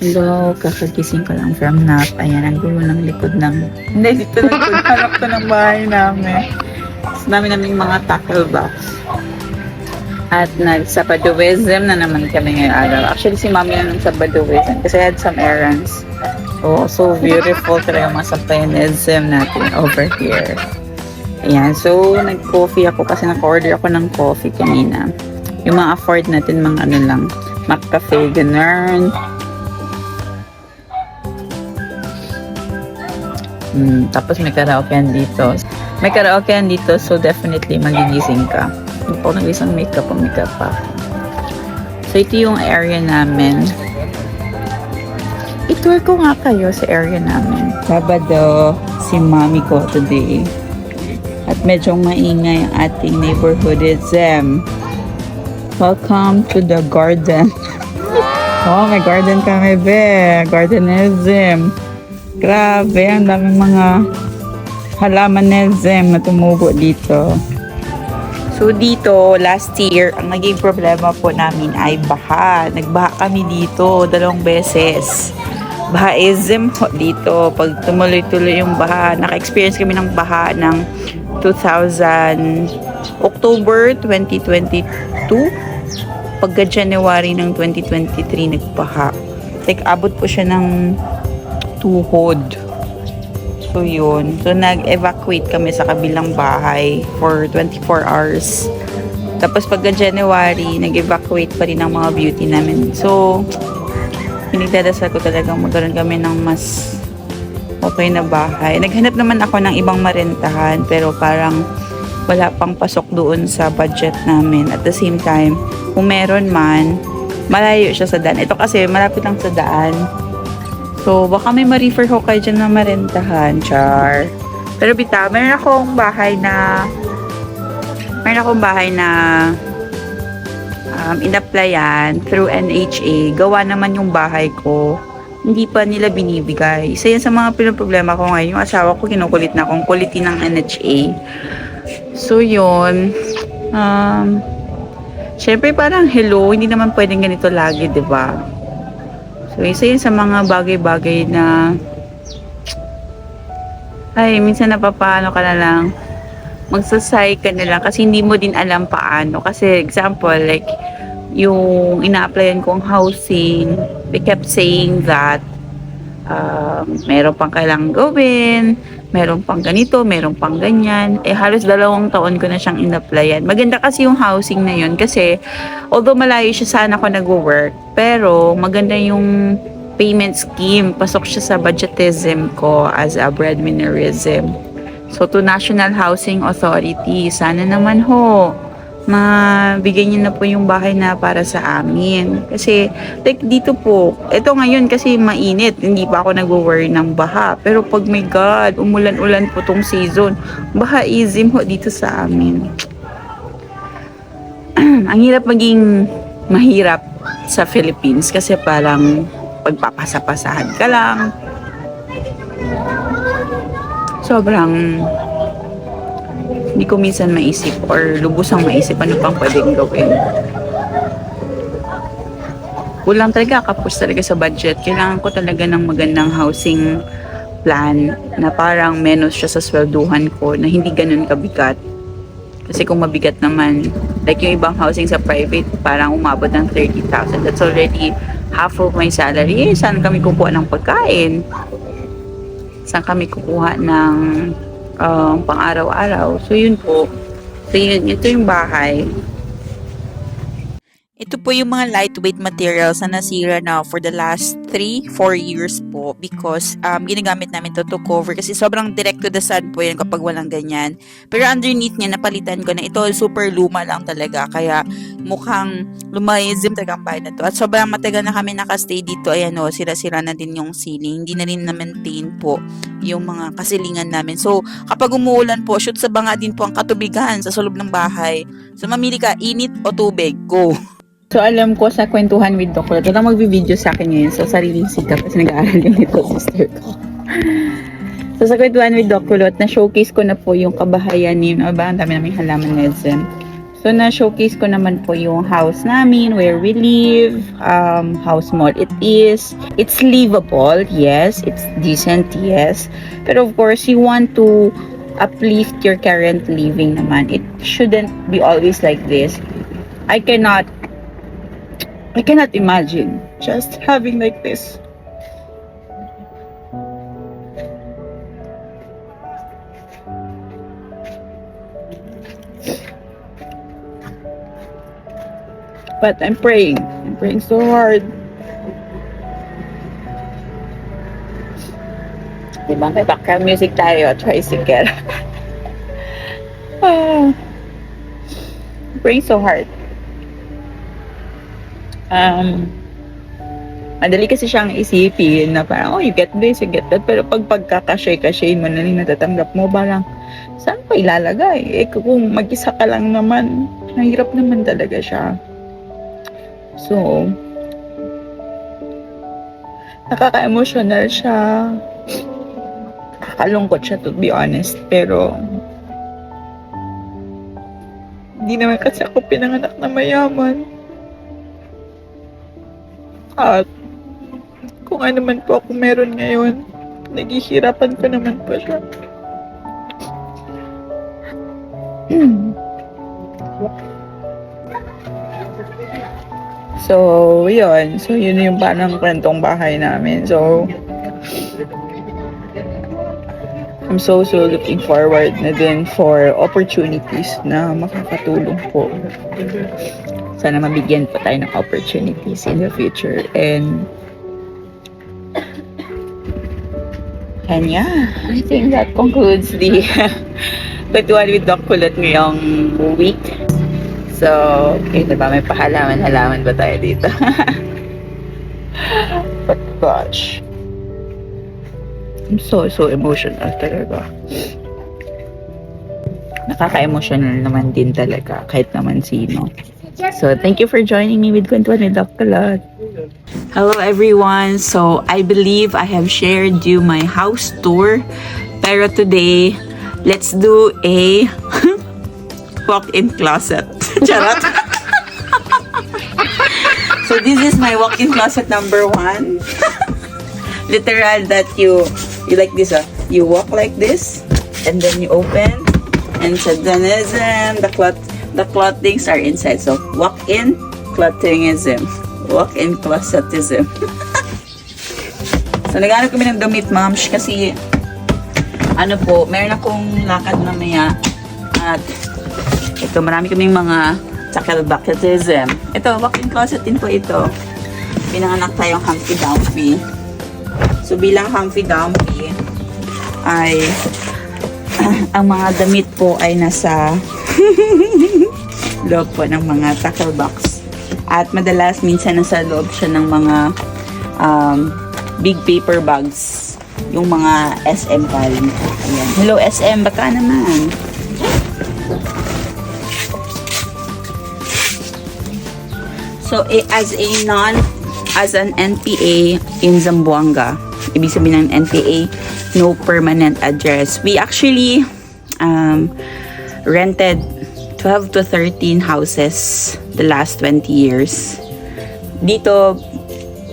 Hello, kakagising ko lang from nap. Ayan, ang gulo ng likod ng... Hindi, dito likod. Harap ko ng bahay namin. Sa naming mga tackle box. At nag-Sabaduism na naman kami ngayong araw. Actually, si Mami na nag-Sabaduism kasi I had some errands. So beautiful talaga mga Sabaduism natin over here. Ayan, so nag-coffee ako kasi nag-order ako ng coffee kanina. Yung mga afford natin, mga ano lang, McCafe, ganun. Tapos may karaokean dito. May karaokean dito, so definitely magigising ka. Hindi po nag-isang makeup pa. So ito yung area namin. I-tour ko nga kayo sa area namin. Sabado, si Mami ko today. At medyo maingay ang ating neighborhoodism. Welcome to the garden. Oh, may garden kami, be. Gardenism. Grabe, ang daming mga halamanism na tumubo dito. So dito, last year, ang naging problema po namin ay baha. Nagbaha kami dito 2 beses. Bahaism dito. Pag tumuloy-tuloy yung baha, naka-experience kami ng baha ng October 2022. Pagka January ng 2023, nagbaha. Like, abot po siya ng tuhod. So, yun. So, nag-evacuate kami sa kabilang bahay for 24 hours. Tapos, pagka January, nag-evacuate pa rin ang mga beauty namin. So, pinagdadasal ko talagang magkaroon kami ng mas okay na bahay. Naghanap naman ako ng ibang marentahan, pero parang wala pang pasok doon sa budget namin. At the same time, kung meron man, malayo siya sa daan. Ito kasi, malapit lang sa daan. So, baka may ma-refer ko kayo dyan na marentahan, char. Pero bita, meron akong bahay na in-applyan through NHA. Gawa naman yung bahay ko. Hindi pa nila binibigay. Isa yan sa mga problema ko ngayon. Yung asawa ko, kinukulit na akong kulitin ng NHA. So, yun. Syempre, parang hello, hindi naman pwedeng ganito lagi, diba? So, isa yun sa mga bagay-bagay na ay, minsan napapaano ka na lang, magsasay ka na lang kasi hindi mo din alam paano. Kasi, example, like, yung ina-applyan kong housing, they kept saying that meron pang kailangang gawin, meron pang ganito, meron pang ganyan. Halos 2 taon ko na siyang in-applyan. Maganda kasi yung housing na yun kasi although malayo siya saan ako nag-work, pero maganda yung payment scheme. Pasok siya sa budgetism ko as a breadwinnerism. So, to National Housing Authority, sana naman ho, mabigay niyo na po yung bahay na para sa amin. Kasi, like dito po, ito ngayon kasi mainit, hindi pa ako nag-worry ng baha. Pero pag my God, umulan-ulan po tong season, bahaism ho dito sa amin. Ang hirap maging mahirap sa Philippines kasi parang pagpapasa-pasahan ka lang. Sobrang hindi ko minsan maisip or lubusang maisip ano pang pwedeng gawin. Kulang talaga, kapos talaga sa budget. Kailangan ko talaga ng magandang housing plan na parang menos siya sa swelduhan ko na hindi ganun kabigat. Kasi kung mabigat naman, like yung ibang housing sa private, parang umabot ng 30,000. That's already half of my salary. Saan kami kukuha ng pagkain? Saan kami kukuha ng pang-araw-araw? So, yun po. So, yun, ito yung bahay. Ito po yung mga lightweight materials na nasira na for the last 3-4 years po because ginagamit namin to cover kasi sobrang direct to the sun po yan kapag walang ganyan. Pero underneath niya, napalitan ko na ito, super luma lang talaga. Kaya mukhang lumaizim talaga ang bahay na to. At sobrang matagal na kami nakastay dito. Ayan o, sira-sira na din yung ceiling. Hindi na rin na-maintain po yung mga kasilingan namin. So, kapag umuulan po, shoot sa banga din po ang katubigan sa sulog ng bahay. So, mamili ka, init o tubig. Go! So, alam ko sa kwentuhan with Doc Kulot, ito magbi-video sa akin ngayon sa sariling sikap kasi nag-aaral din ito sister ko. So, sa kwentuhan with Doc Kulot, na-showcase ko na po yung kabahayan ni, ang dami naming halaman medicine. So, na-showcase ko naman po yung house namin, where we live, how small it is. It's livable, yes. It's decent, yes. But of course, you want to uplift your current living naman. It shouldn't be always like this. I cannot imagine just having like this. But I'm praying. I'm praying so hard. Diba? May background music tayo. Tricycle. I'm praying so hard. Madali kasi siyang isipin na parang, oh, you get this, you get that. Pero pag pagkakashay-kashay mo na natatanggap mo, parang, saan pa ilalagay? Eh, kung mag-isa ka lang naman, mahirap naman talaga siya. So, nakaka-emotional siya. Nakakalungkot siya, to be honest. Pero, hindi naman kasi ako pinanganak na mayaman. At, kung ano man po ako meron ngayon, naghihirapan ko naman po siya. So, yun. So, yun yung parang kwentong bahay namin. So, I'm so looking forward na din for opportunities na makakatulong po. Sana mabigyan po tayo ng opportunities in the future. And yeah, I think that concludes the Kwentuhan with Doc Kulot ngayong week. So, okay, diba? May pahalaman-halaman ba tayo dito? But gosh. I'm so emotional talaga. Nakaka-emotional naman din talaga, kahit naman sino. So, thank you for joining me with Kwentuhan with Doc Kulot. Hello everyone. So, I believe I have shared you my house tour. Pero today, let's do a walk-in closet. Charot. So this is my walk-in closet number 1. Literal that you like this, you walk like this and then you open and so then the clothings are inside. So walk-in clothingism. Walk-in closetism. So naghanap kami ng damit, moms, kasi ano po, meron akong lakad mamaya at ito, marami kaming mga chakal-bucketism. Ito, walk-in closet din po ito. Pinanganak tayong Humpty Dumpty. So, bilang Humpty Dumpty, ay ang mga damit po ay nasa loob po ng mga tackle box. At madalas, minsan nasa loob siya ng mga big paper bags. Yung mga SM paling. Ayan. Hello, SM. Baka naman. So, as an NPA in Zamboanga, ibig sabihin ng NPA, no permanent address. We actually rented 12 to 13 houses the last 20 years. Dito,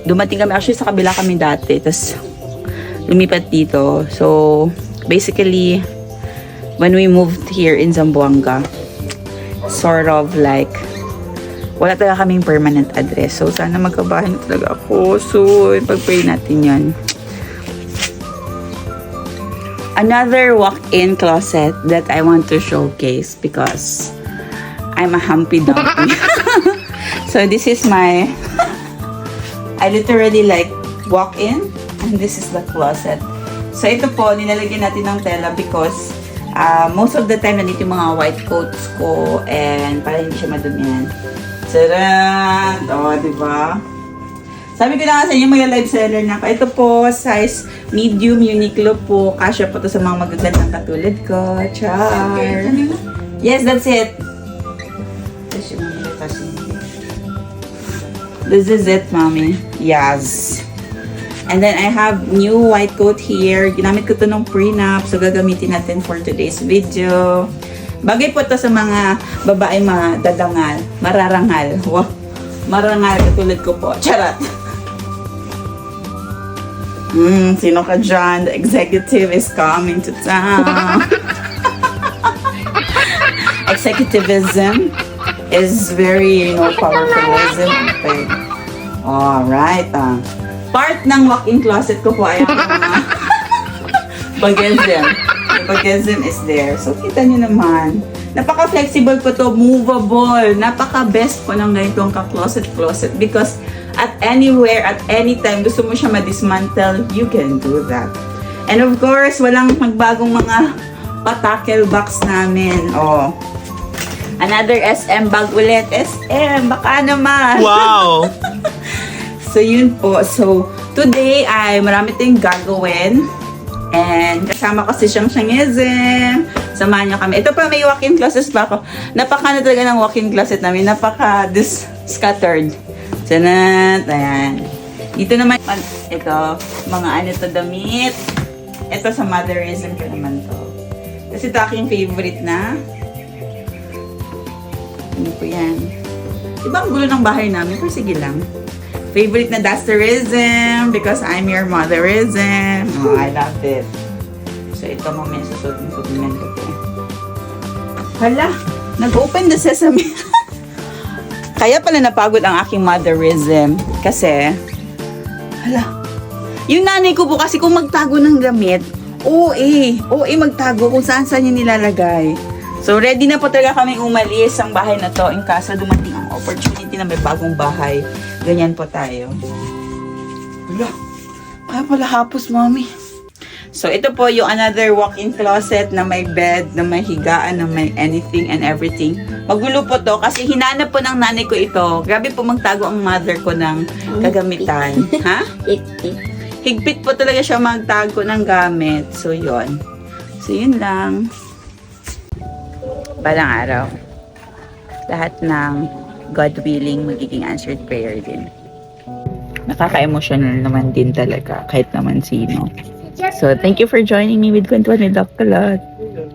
dumating kami, actually sa kabila kami dati, tapos lumipat dito. So, basically, when we moved here in Zamboanga, sort of like, wala talaga kaming permanent address. So, sana magkabahay na talaga ako. So, pag-pray natin yun. Another walk-in closet that I want to showcase because I'm a Humpty Dumpty. So, this is my... I literally like walk in and this is the closet. So, ito po, nilalagyan natin ng tela because most of the time, nandito yung mga white coats ko and para hindi siya madumihan. Tadaan! O, diba? Sabi ko na nga sa inyo, mag-live seller na ako. Ito po, size medium, Uniqlo po. Kasya po to sa mga magagandang katulad ko. Char! Yes, that's it. This is it, mommy. Yes. And then I have new white coat here. Ginamit ko to nung prenup. So, gagamitin natin for today's video. Bagay po to sa mga babae madadangal, mararangal. Wow. Marangal katulad ko po. Charot. Sino ka dyan? The executive is coming to town. Executivism is very, powerfulism. Okay. Alright. Part ng walk-in closet ko po ay ang mga bagism. The bagism is there. So, kita nyo naman. Napaka-flexible po to, movable. Napaka-best po ng ganitong ka-closet because at anywhere, at any time, gusto mo siya ma-dismantle, you can do that. And of course, walang magbagong mga patakel box namin. Oh. Another SM bag ulit. SM, baka naman. Wow! So, yun po. So, today ay marami tayong gagawin. And kasama ko si Siyang Siyangizem. Samahan niyo kami. Ito pa, may walk-in closet pa ako. Napaka na talaga ng walk-in closet namin. Napaka scattered. Sanat. Ayan. Dito naman, ito, mga damit. Ito sa motherism ko naman to. Kasi ito aking favorite na. Ano po yan? Diba ang gulo ng bahay namin? Pero sige lang. Favorite na dusterism because I'm your motherism. Oh, I love it. So, ito mamaya susuot ng supplement ko po. Hala, nag-open the sesame. Kaya pala napagod ang aking motherism. Kasi, hala, yung nanay ko po kasi kung magtago ng gamit, OA magtago kung saan yung nilalagay. So, ready na po talaga kami umalis ang bahay na to in kaso dumating ang opportunity na may bagong bahay. Ganyan po tayo. Wala. Kaya pala hapos, mami. So, ito po yung another walk-in closet na may bed, na may higaan, na may anything and everything. Magulo po to kasi hinanap po ng nanay ko ito. Grabe po magtago ang mother ko ng kagamitan. Ha? Higpit po talaga siya magtago ng gamit. So, yun. So, yun lang. Balang araw. Lahat ng God willing, magiging answered prayer din. Nakaka-emotional naman din talaga, kahit naman sino. So, thank you for joining me with Kwentuhan with Doc Kalot.